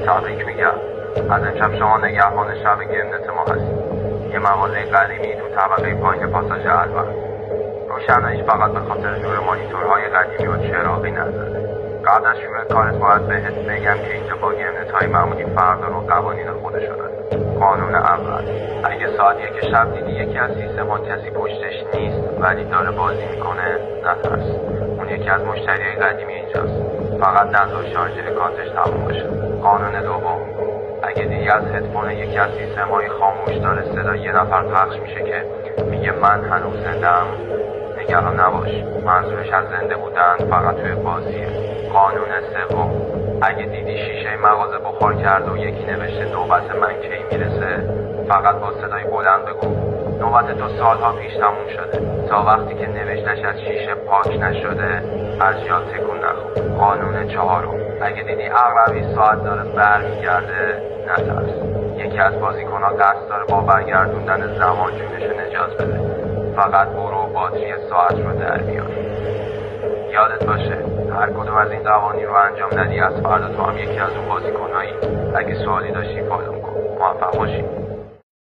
تبریک میگم. از امشب شما نگهبان شب گمنت ما هستید. یه مغازه قدیمی تو طبقه پایین پاساژ البر. روشناییش فقط به خاطر نور مانیتورهای قدیمی و چراغی نداره. قبل از شروع کارت باید بهت بگم که اینجا با گمنت‌های معمولی فرق داره و قوانین خودشو داره. قانون اول: اگه ساعت 1 شب دیدی یکی از سیستم‌ها کسی پشتش نیست ولی داره بازی میکنه، نترس. اون یکی از مشتریای قدیمی اینجاست. فقط نذار شارژر کارتش تموم بشه. قانون دوم: اگه دیدی از هدفون یکی از سیستم‌های خاموش داره صدا یه نفر پخش میشه که میگه من هنوز زنده‌ام، نگران نباش، منظورش از زنده بودن فقط توی بازیه. قانون سوم: اگه دیدی شیشه مغازه بخار کرده و یکی نوشته نوبت من کی میرسه، فقط با صدای بلند بگو نوبت تو سالها پیش تموم شده. تا وقتی که نوشتش از شیشه پاک نشده از جا تکون نخور. قانون چهارم: اگه دیدی عقربی ساعت داره برمیگرده، نترس. یکی از بازیکن‌ها قصد داره با برگردوندن زمان جونشو نجات بده. فقط برو باتری ساعت رو در بیار. یادت باشه هر کدوم از این قوانین رو انجام ندی از فردا تو هم یکی از اون بازیکنایی. اگه سوالی داشتی فالو کن. موفق باشی.